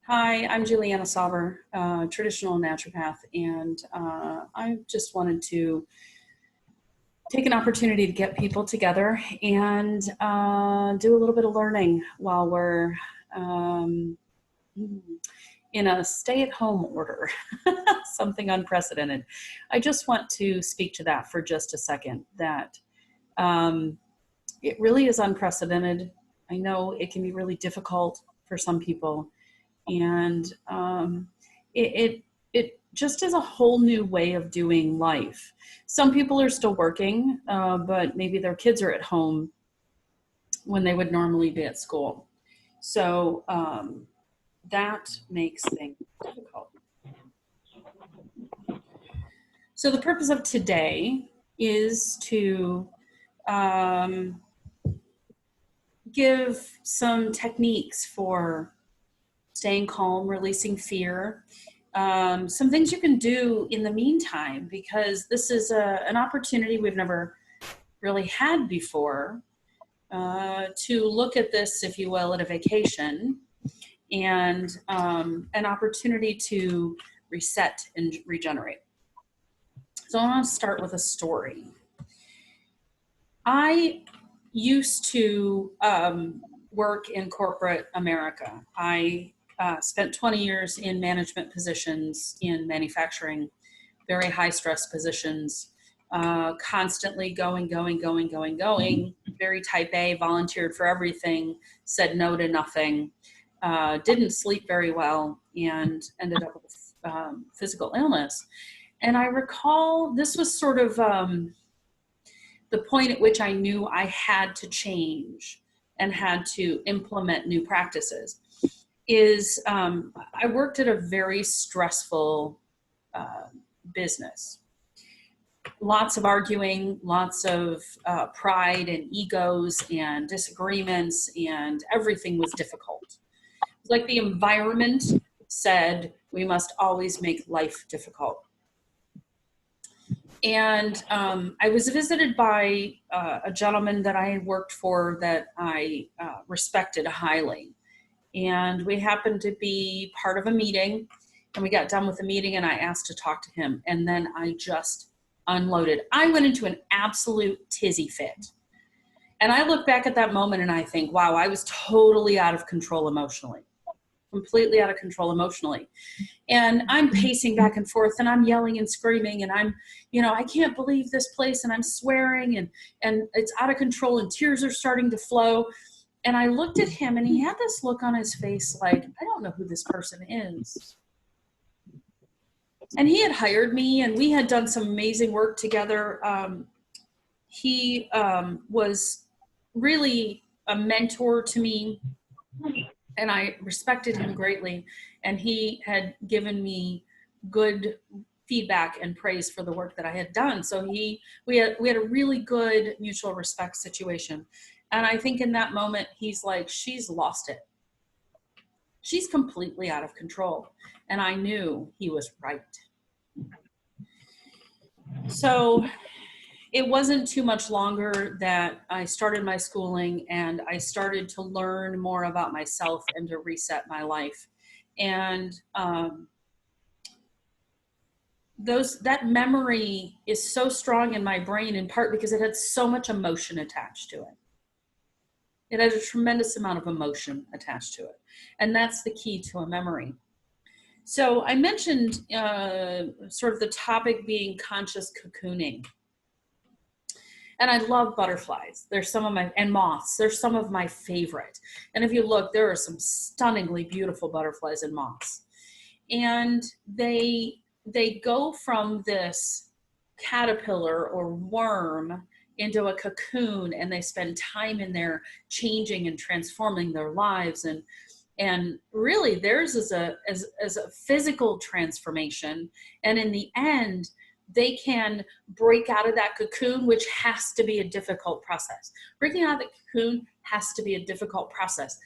Hi, I'm Juliana Sauber, traditional naturopath, and I just wanted to take an opportunity to get people together and do a little bit of learning while we're in a stay-at-home order, something unprecedented. I just want to speak to that for just a second, that it really is unprecedented. I know it can be really difficult for some people. And it just is a whole new way of doing life. Some people are still working, but maybe their kids are at home when they would normally be at school. So that makes things difficult. So the purpose of today is to give some techniques for staying calm, releasing fear, some things you can do in the meantime, because this is an opportunity we've never really had before, to look at this, if you will, at a vacation, and an opportunity to reset and regenerate. So I want to start with a story. I used to work in corporate America. I spent 20 years in management positions in manufacturing, very high stress positions, constantly going, very type A, volunteered for everything, said no to nothing, didn't sleep very well, and ended up with physical illness. And I recall this was sort of the point at which I knew I had to change and had to implement new practices. Is I worked at a very stressful business. Lots of arguing, lots of pride and egos and disagreements, and everything was difficult. It was like the environment said, we must always make life difficult. And I was visited by a gentleman that I worked for that I respected highly. And we happened to be part of a meeting, and we got done with the meeting, and I asked to talk to him. And then I just unloaded. I went into an absolute tizzy fit. And I look back at that moment and I think, wow, I was totally out of control emotionally, completely out of control emotionally. And I'm pacing back and forth, and I'm yelling and screaming, and I'm, I can't believe this place, and I'm swearing, and it's out of control, and tears are starting to flow. And I looked at him, and he had this look on his face like, I don't know who this person is. And he had hired me, and we had done some amazing work together. He was really a mentor to me, and I respected him greatly. And he had given me good feedback and praise for the work that I had done. So we had a really good mutual respect situation. And I think in that moment, he's like, she's lost it. She's completely out of control. And I knew he was right. So it wasn't too much longer that I started my schooling, and I started to learn more about myself and to reset my life. And that memory is so strong in my brain, in part because it had so much emotion attached to it. It had a tremendous amount of emotion attached to it. And that's the key to a memory. So I mentioned sort of the topic being conscious cocooning. And I love butterflies. They're some of my, and moths, they're some of my favorite. And if you look, there are some stunningly beautiful butterflies and moths. And they go from this caterpillar or worm into a cocoon, and they spend time in there changing and transforming their lives. And really theirs is a physical transformation. And in the end, they can break out of that cocoon, which has to be a difficult process. Breaking out of the cocoon has to be a difficult process.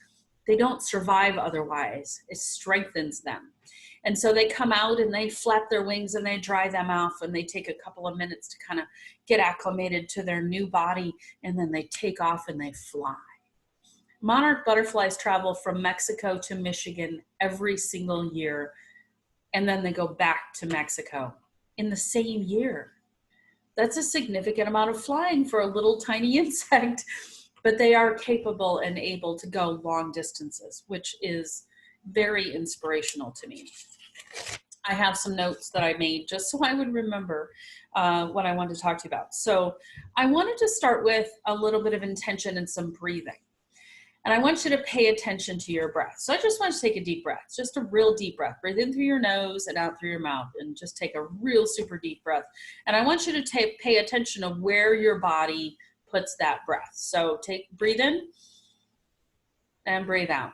They don't survive otherwise. It strengthens them. And so they come out and they flap their wings and they dry them off, and they take a couple of minutes to kind of get acclimated to their new body, and then they take off and they fly. Monarch butterflies travel from Mexico to Michigan every single year, and then they go back to Mexico in the same year. That's a significant amount of flying for a little tiny insect, but they are capable and able to go long distances, which is very inspirational to me. I have some notes that I made just so I would remember what I wanted to talk to you about. So I wanted to start with a little bit of intention and some breathing. And I want you to pay attention to your breath. So I just want you to take a deep breath, just a real deep breath. Breathe in through your nose and out through your mouth, and just take a real super deep breath. And I want you to pay attention of where your body puts that breath. So breathe in and breathe out.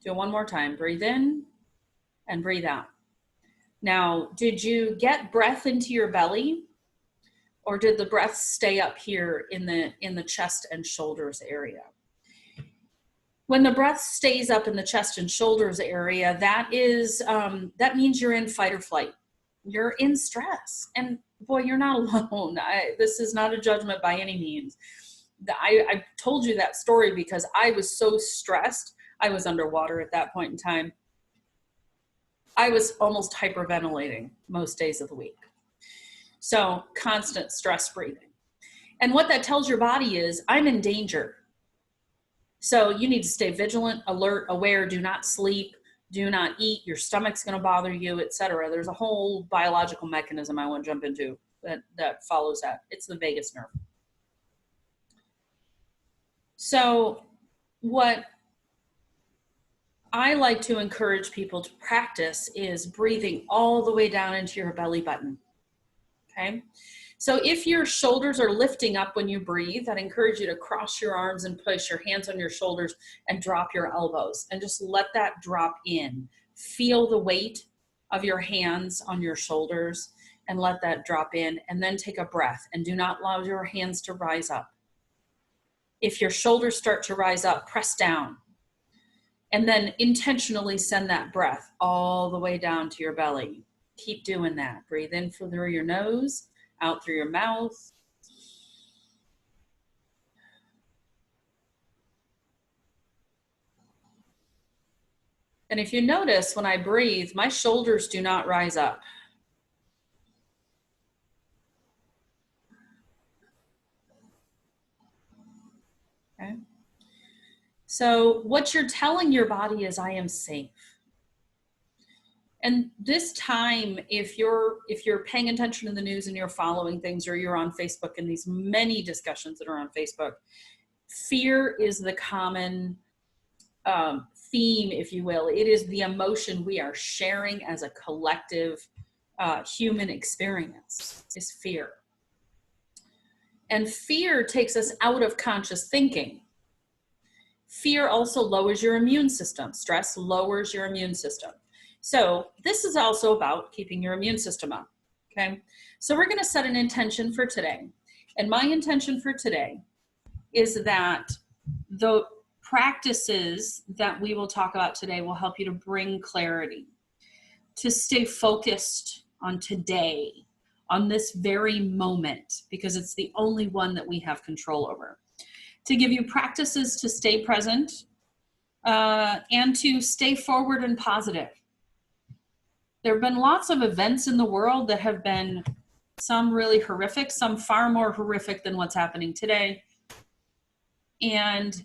Do it one more time. Breathe in and breathe out. Now, did you get breath into your belly, or did the breath stay up here in the chest and shoulders area? When the breath stays up in the chest and shoulders area, that means you're in fight or flight. You're in stress. And boy, you're not alone. This is not a judgment by any means. I told you that story because I was so stressed. I was underwater at that point in time. I was almost hyperventilating most days of the week. So constant stress breathing. And what that tells your body is, I'm in danger. So you need to stay vigilant, alert, aware, do not sleep, do not eat, your stomach's going to bother you, etc. There's a whole biological mechanism I want to jump into that follows that. It's the vagus nerve. So what I like to encourage people to practice is breathing all the way down into your belly button. Okay. So if your shoulders are lifting up when you breathe, I'd encourage you to cross your arms and place your hands on your shoulders and drop your elbows and just let that drop in. Feel the weight of your hands on your shoulders and let that drop in, and then take a breath and do not allow your hands to rise up. If your shoulders start to rise up, press down and then intentionally send that breath all the way down to your belly. Keep doing that. Breathe in through your nose, out through your mouth. And if you notice, when I breathe, my shoulders do not rise up. Okay. So what you're telling your body is, I am safe. And this time, if you're paying attention to the news and you're following things, or you're on Facebook and these many discussions that are on Facebook, fear is the common theme, if you will. It is the emotion we are sharing as a collective human experience, is fear. And fear takes us out of conscious thinking. Fear also lowers your immune system. Stress lowers your immune system. So this is also about keeping your immune system up, okay? So we're gonna set an intention for today. And my intention for today is that the practices that we will talk about today will help you to bring clarity, to stay focused on today, on this very moment, because it's the only one that we have control over. To give you practices to stay present and to stay forward and positive. There have been lots of events in the world that have been, some really horrific, some far more horrific than what's happening today. And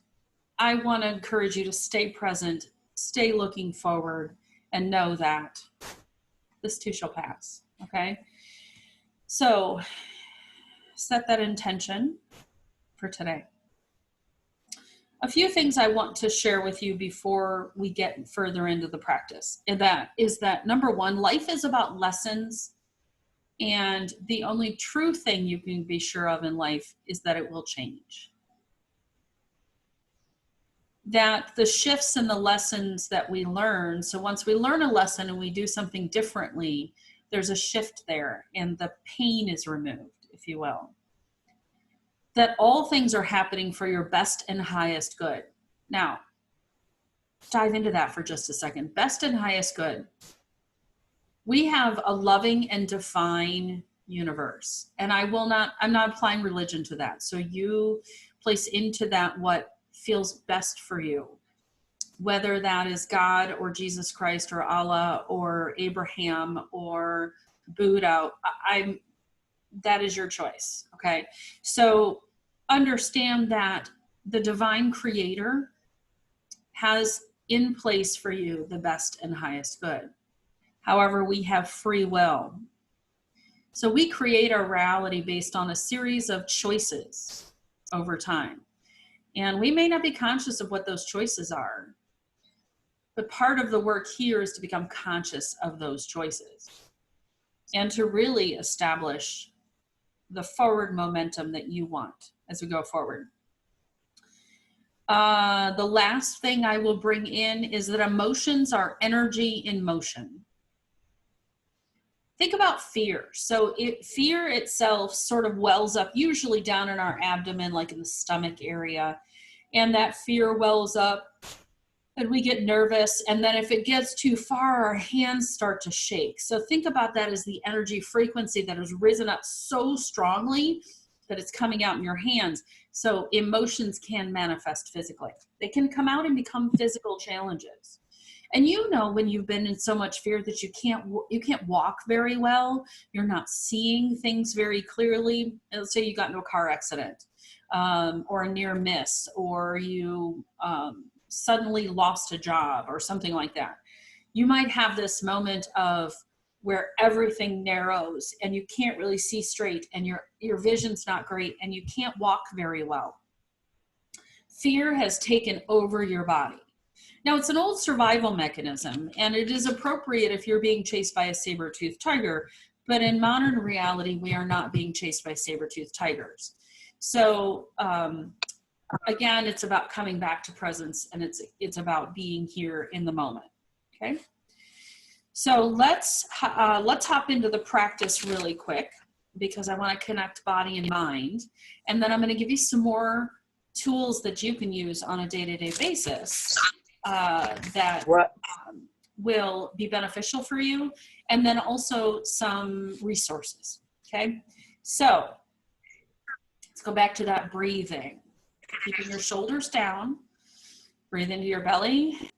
I want to encourage you to stay present, stay looking forward, and know that this too shall pass, okay? So set that intention for today. A few things I want to share with you before we get further into the practice. And that is that, number one, life is about lessons. And the only true thing you can be sure of in life is that it will change. That the shifts and the lessons that we learn, so once we learn a lesson and we do something differently, there's a shift there and the pain is removed, if you will. That all things are happening for your best and highest good. Now, dive into that for just a second. Best and highest good. We have a loving and divine universe. And I'm not applying religion to that. So you place into that what feels best for you, whether that is God or Jesus Christ or Allah or Abraham or Buddha. That is your choice. Okay. So understand that the divine creator has in place for you the best and highest good. However, we have free will. So we create our reality based on a series of choices over time. And we may not be conscious of what those choices are. But part of the work here is to become conscious of those choices and to really establish the forward momentum that you want as we go forward. The last thing I will bring in is that emotions are energy in motion. Think about fear. So fear itself sort of wells up usually down in our abdomen, like in the stomach area. And that fear wells up and we get nervous. And then if it gets too far, our hands start to shake. So think about that as the energy frequency that has risen up so strongly that it's coming out in your hands. So emotions can manifest physically. They can come out and become physical challenges. And you know, when you've been in so much fear that you can't walk very well, you're not seeing things very clearly. Let's say you got into a car accident or a near miss, or you suddenly lost a job or something like that. You might have this moment of where everything narrows and you can't really see straight and your vision's not great and you can't walk very well. Fear has taken over your body. Now, it's an old survival mechanism, and it is appropriate if you're being chased by a saber-toothed tiger, but in modern reality, we are not being chased by saber-toothed tigers. So, again, it's about coming back to presence, and it's about being here in the moment, okay? So let's hop into the practice really quick, because I want to connect body and mind, and then I'm going to give you some more tools that you can use on a day-to-day basis that will be beneficial for you, and then also some resources, okay? So let's go back to that breathing. Keeping your shoulders down, breathe into your belly,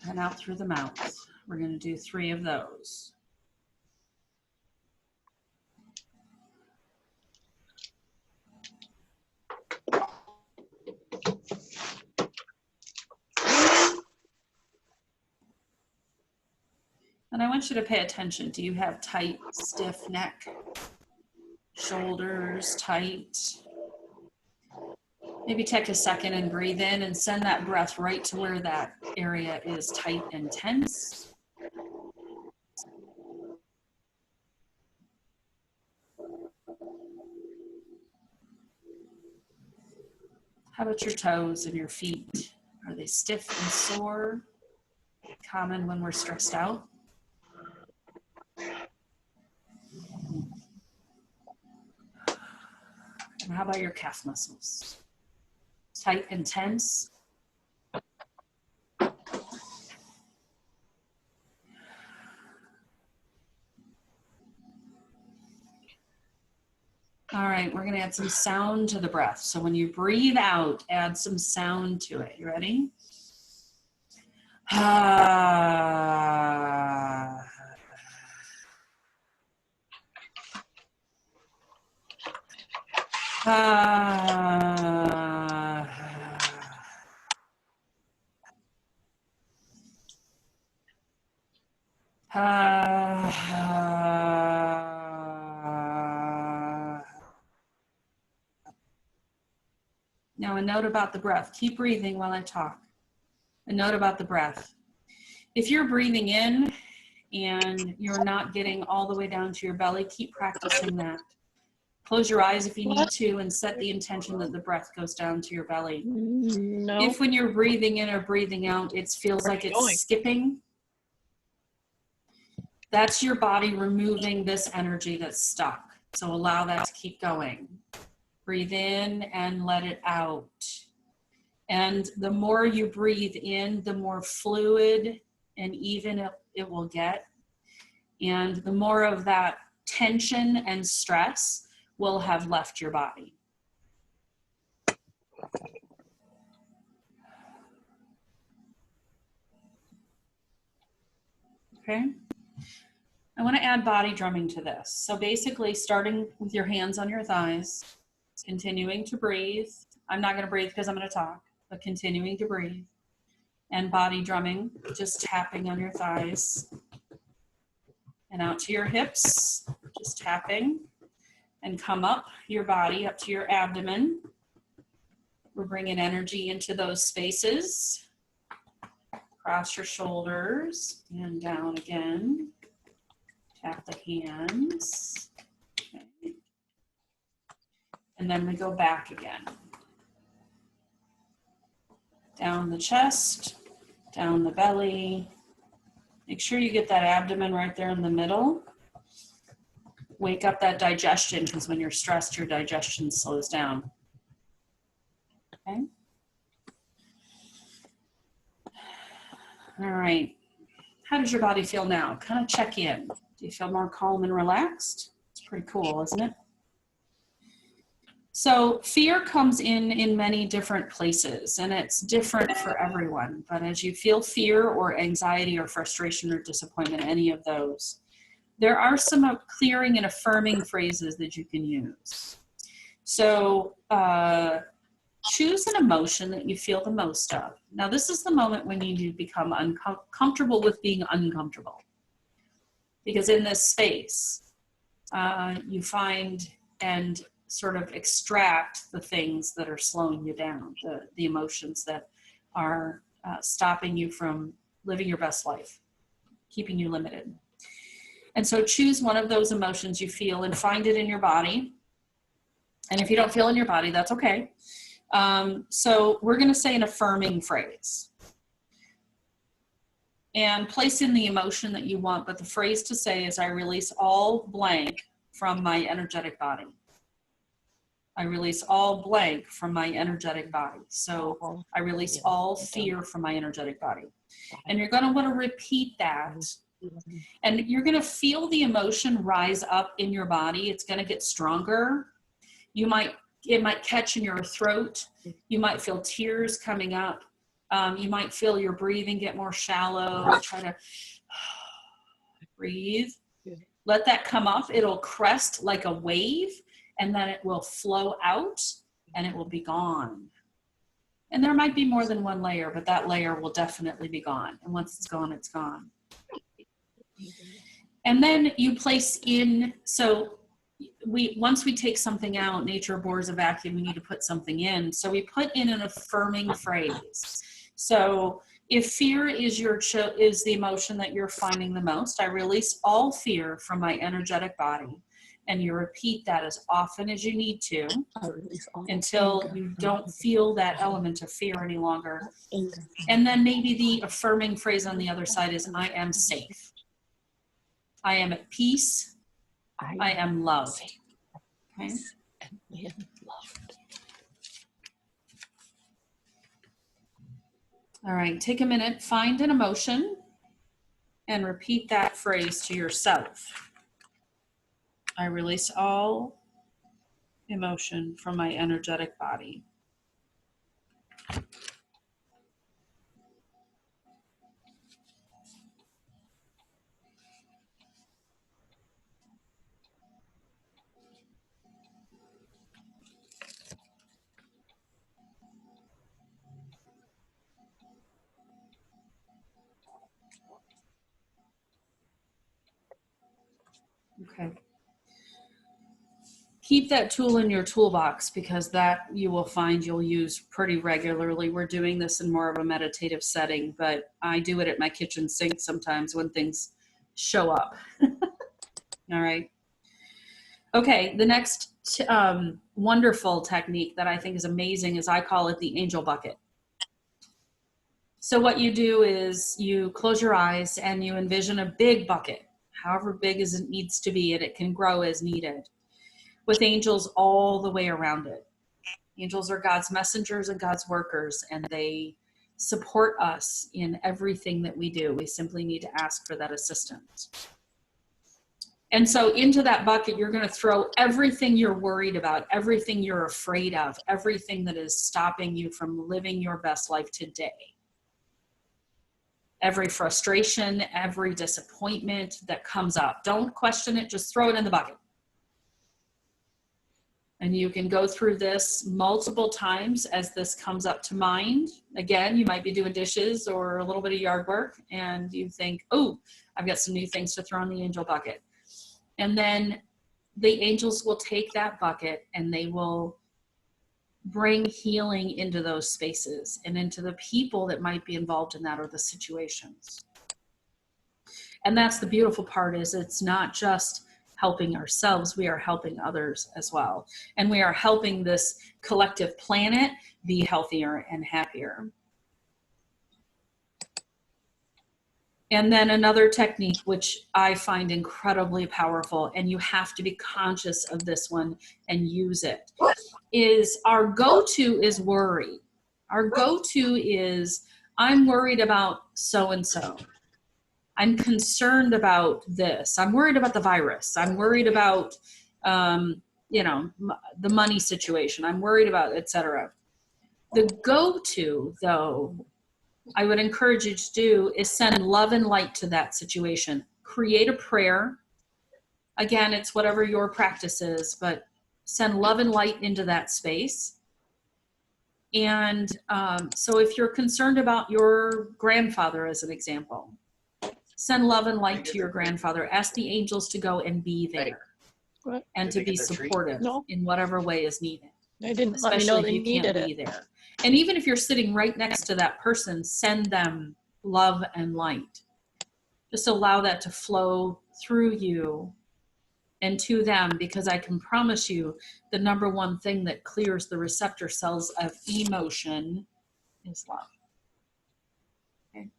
and out through the mouth. We're going to do 3 of those. And I want you to pay attention. Do you have tight, stiff neck? Shoulders tight? Maybe take a second and breathe in and send that breath right to where that area is tight and tense. How about your toes and your feet? Are they stiff and sore? Common when we're stressed out. And how about your calf muscles? Tight and tense? All right, we're gonna add some sound to the breath. So when you breathe out, add some sound to it. You ready? Ah. Now a note about the breath. Keep breathing while I talk. A note about the breath. If you're breathing in and you're not getting all the way down to your belly, keep practicing that. Close your eyes if you need to and set the intention that the breath goes down to your belly. No. If when you're breathing in or breathing out, it feels like it's skipping, that's your body removing this energy that's stuck. So allow that to keep going. Breathe in and let it out. And the more you breathe in, the more fluid and even it will get. And the more of that tension and stress will have left your body. Okay. I want to add body drumming to this. So basically starting with your hands on your thighs, continuing to breathe. I'm not going to breathe because I'm going to talk, but continuing to breathe. And body drumming, just tapping on your thighs and out to your hips, just tapping, and come up your body, up to your abdomen. We're bringing energy into those spaces. Cross your shoulders and down again. Tap the hands. Okay. And then we go back again. Down the chest, down the belly. Make sure you get that abdomen right there in the middle. Wake up that digestion, because when you're stressed, your digestion slows down. Okay. All right. How does your body feel now? Kind of check in. Do you feel more calm and relaxed? It's pretty cool, isn't it? So fear comes in many different places, and it's different for everyone. But as you feel fear or anxiety or frustration or disappointment, any of those, there are some clearing and affirming phrases that you can use. So choose an emotion that you feel the most of. Now, this is the moment when you need to become comfortable with being uncomfortable. Because in this space, you find and sort of extract the things that are slowing you down, the emotions that are stopping you from living your best life, keeping you limited. And so choose one of those emotions you feel and find it in your body. And if you don't feel in your body, that's okay. So we're going to say an affirming phrase. And place in the emotion that you want, but the phrase to say is, I release all blank from my energetic body. I release all blank from my energetic body. So I release all fear from my energetic body. And you're going to want to repeat that. And you're going to feel the emotion rise up in your body. It's going to get stronger. It might catch in your throat. You might feel tears coming up. You might feel your breathing get more shallow. Try to breathe. Let that come up. It'll crest like a wave, and then it will flow out, and it will be gone. And there might be more than one layer, but that layer will definitely be gone. And once it's gone, it's gone. And then you place in, so once we take something out, nature abhors a vacuum, we need to put something in. So we put in an affirming phrase. So if fear is is the emotion that you're finding the most, I release all fear from my energetic body. And you repeat that as often as you need to until you don't feel that element of fear any longer. And then maybe the affirming phrase on the other side is, I am safe. I am at peace. I am loved. Okay? All right, take a minute, find an emotion, and repeat that phrase to yourself. I release all emotion from my energetic body. Okay. Keep that tool in your toolbox, because that you will find you'll use pretty regularly. We're doing this in more of a meditative setting, but I do it at my kitchen sink sometimes when things show up. All right. Okay, the next wonderful technique that I think is amazing is, I call it the angel bucket. So what you do is you close your eyes and you envision a big bucket, however big as it needs to be, and it can grow as needed, with angels all the way around it. Angels are God's messengers and God's workers, and they support us in everything that we do. We simply need to ask for that assistance. And so into that bucket, you're going to throw everything you're worried about, everything you're afraid of, everything that is stopping you from living your best life today. Every frustration, every disappointment that comes up. Don't question it, just throw it in the bucket. And you can go through this multiple times as this comes up to mind. Again, you might be doing dishes or a little bit of yard work and you think, oh, I've got some new things to throw in the angel bucket. And then the angels will take that bucket and they will bring healing into those spaces and into the people that might be involved in that or the situations. And that's the beautiful part, is it's not just helping ourselves, we are helping others as well. And we are helping this collective planet be healthier and happier. And then another technique, which I find incredibly powerful, and you have to be conscious of this one and use it, is our go-to is worry. Our go-to is, I'm worried about so-and-so. I'm concerned about this. I'm worried about the virus. I'm worried about, you know, the money situation. I'm worried about, etc. The go-to, though, I would encourage you to do is send love and light to that situation. Create a prayer. Again, it's whatever your practice is, but send love and light into that space. And so if you're concerned about your grandfather, as an example, send love and light to your grandfather. Ask the angels to go and be there and to be supportive in whatever way is needed. They didn't especially let me know if they you can't needed be it. there. And even if you're sitting right next to that person, send them love and light. Just allow that to flow through you and to them, because I can promise you the number one thing that clears the receptor cells of emotion is love. Okay.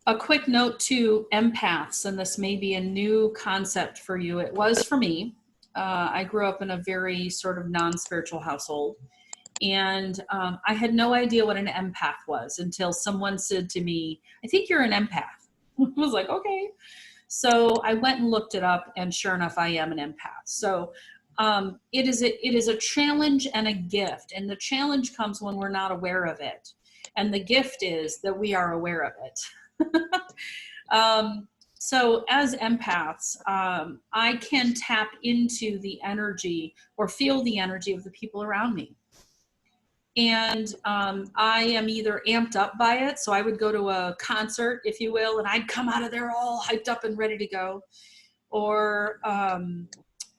A quick note to empaths, and this may be a new concept for you. It was for me. I grew up in a very sort of non-spiritual household, and I had no idea what an empath was until someone said to me, I think you're an empath. I was like, okay. So I went and looked it up, and sure enough, I am an empath. So it is a challenge and a gift, and the challenge comes when we're not aware of it, and the gift is that we are aware of it. So as empaths, I can tap into the energy or feel the energy of the people around me. And I am either amped up by it, so I would go to a concert, if you will, and I'd come out of there all hyped up and ready to go. Or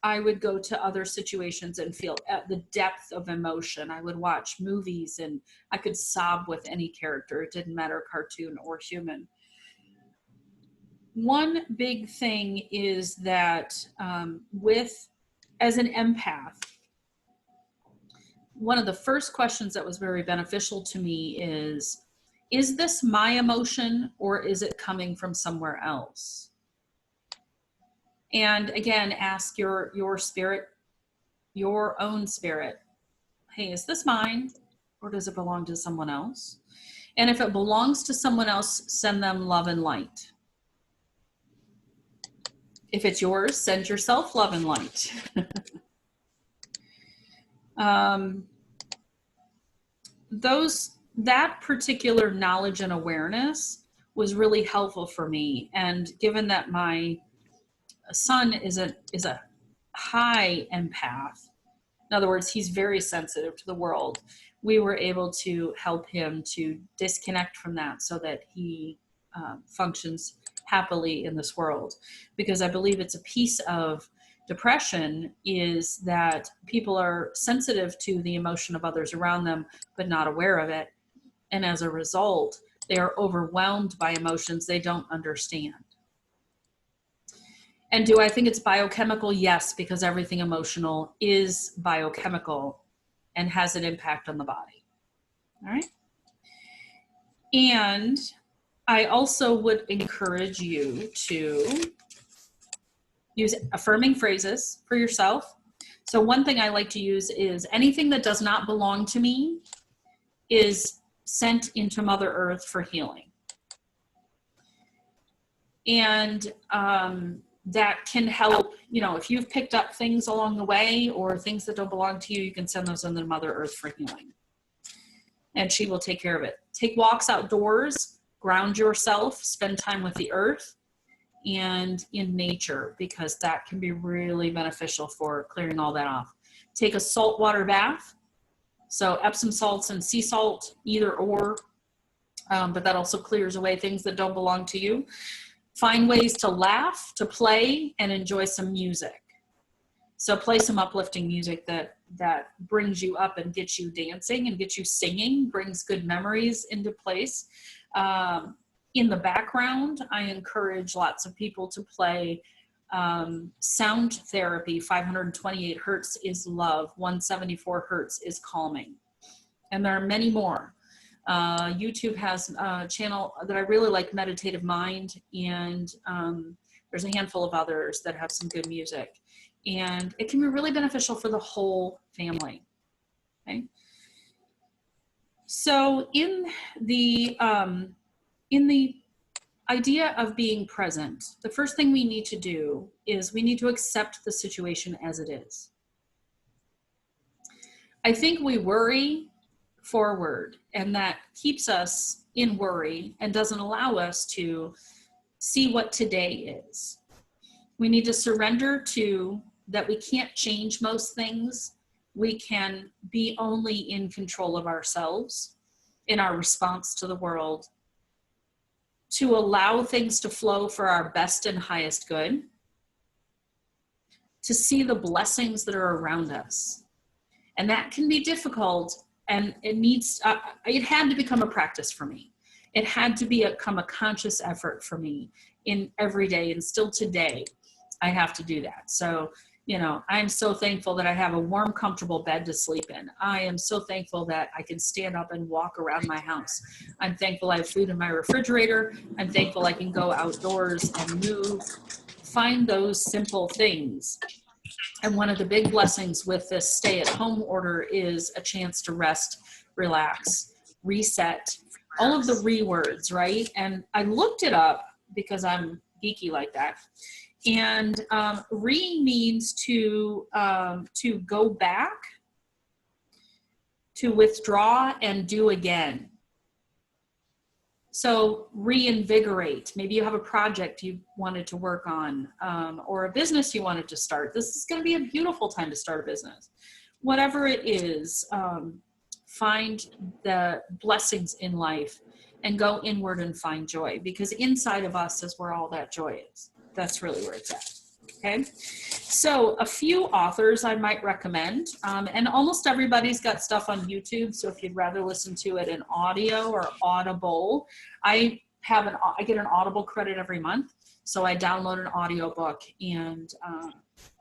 I would go to other situations and feel the depth of emotion. I would watch movies and I could sob with any character. It didn't matter, cartoon or human. One big thing is that as an empath, one of the first questions that was very beneficial to me is this my emotion or is it coming from somewhere else? And again, ask your spirit, your own spirit, hey, is this mine or does it belong to someone else? And if it belongs to someone else, send them love and light. If it's yours, send yourself love and light. That particular knowledge and awareness was really helpful for me. And given that my son is a high empath, in other words, he's very sensitive to the world, we were able to help him to disconnect from that so that he functions happily in this world. Because I believe it's a piece of depression is that people are sensitive to the emotion of others around them, but not aware of it. And as a result, they are overwhelmed by emotions they don't understand. And do I think it's biochemical? Yes, because everything emotional is biochemical and has an impact on the body. All right. And I also would encourage you to use affirming phrases for yourself. So one thing I like to use is anything that does not belong to me is sent into Mother Earth for healing. And that can help, you know, if you've picked up things along the way or things that don't belong to you, you can send those on to Mother Earth for healing. And she will take care of it. Take walks outdoors, ground yourself, spend time with the earth and in nature, because that can be really beneficial for clearing all that off. Take a saltwater bath. So Epsom salts and sea salt, either or, but that also clears away things that don't belong to you. Find ways to laugh, to play, and enjoy some music. So play some uplifting music that brings you up and gets you dancing and gets you singing, brings good memories into place. In the background, I encourage lots of people to play sound therapy. 528 hertz is love, 174 hertz is calming. And there are many more. YouTube has a channel that I really like, Meditative Mind, and there's a handful of others that have some good music. And it can be really beneficial for the whole family. Okay. So in the idea of being present, the first thing we need to do is we need to accept the situation as it is. I think we worry forward, and that keeps us in worry and doesn't allow us to see what today is. We need to surrender to that we can't change most things. We can be only in control of ourselves in our response to the world, to allow things to flow for our best and highest good, to see the blessings that are around us. And that can be difficult, and it had to become a practice for me. It had to become a conscious effort for me in every day, and still today, I have to do that. So, you know, I'm so thankful that I have a warm, comfortable bed to sleep in. I am so thankful that I can stand up and walk around my house. I'm thankful I have food in my refrigerator. I'm thankful I can go outdoors and move. Find those simple things. And one of the big blessings with this stay-at-home order is a chance to rest, relax, reset, all of the re-words, right? And I looked it up because I'm geeky like that. And re means to go back, to withdraw, and do again. So reinvigorate. Maybe you have a project you wanted to work on, or a business you wanted to start. This is going to be a beautiful time to start a business. Whatever it is, find the blessings in life and go inward and find joy, because inside of us is where all that joy is. That's really where it's at. Okay. So a few authors I might recommend, and almost everybody's got stuff on YouTube. So if you'd rather listen to it in audio or Audible, I get an Audible credit every month. So I download an audiobook and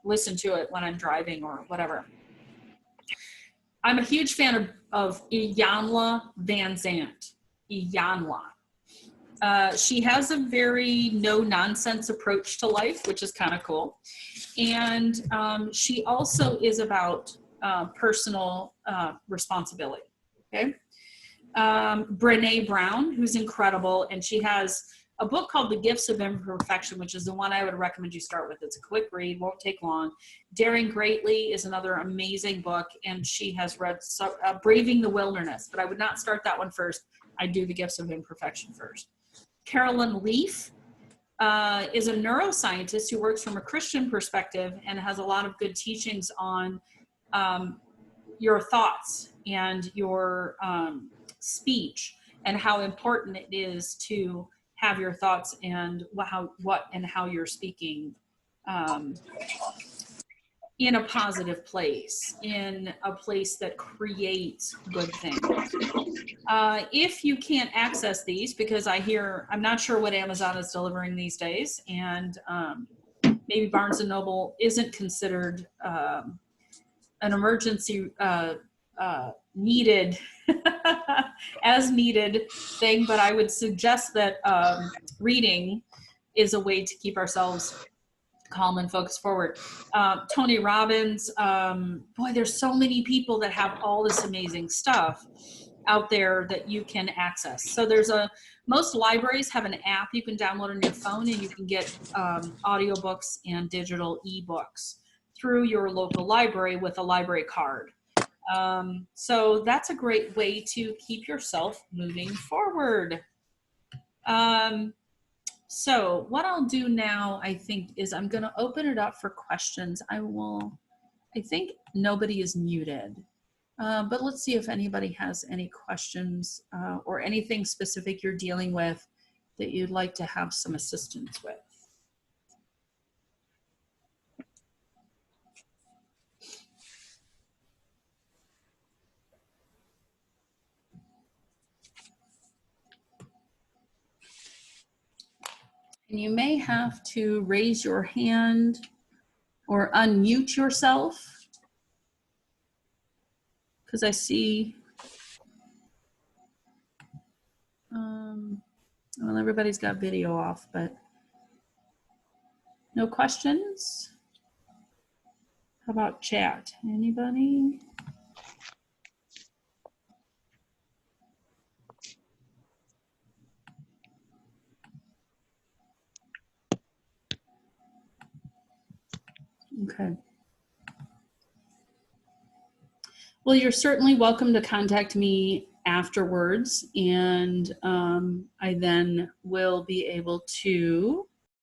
listen to it when I'm driving or whatever. I'm a huge fan of Iyanla Vanzant. Iyanla. She has a very no-nonsense approach to life, which is kind of cool. And she also is about personal responsibility, okay? Brené Brown, who's incredible, and she has a book called The Gifts of Imperfection, which is the one I would recommend you start with. It's a quick read, won't take long. Daring Greatly is another amazing book, and she has read Braving the Wilderness, but I would not start that one first. I'd do The Gifts of Imperfection first. Carolyn Leaf is a neuroscientist who works from a Christian perspective and has a lot of good teachings on your thoughts and your speech, and how important it is to have your thoughts and how you're speaking in a positive place, in a place that creates good things. If you can't access these, because I'm not sure what Amazon is delivering these days, and maybe Barnes & Noble isn't considered an emergency needed as needed thing, but I would suggest that reading is a way to keep ourselves calm and focused forward. Tony Robbins, boy, there's so many people that have all this amazing stuff. out there that you can access. So most libraries have an app you can download on your phone, and you can get audiobooks and digital ebooks through your local library with a library card. So that's a great way to keep yourself moving forward. So what I'll do now, I think, is I'm going to open it up for questions. I think nobody is muted. But let's see if anybody has any questions or anything specific you're dealing with that you'd like to have some assistance with. And you may have to raise your hand or unmute yourself, because I see, well, everybody's got video off, but no questions? How about chat? Anybody? Okay. Well, you're certainly welcome to contact me afterwards, and I then will be able to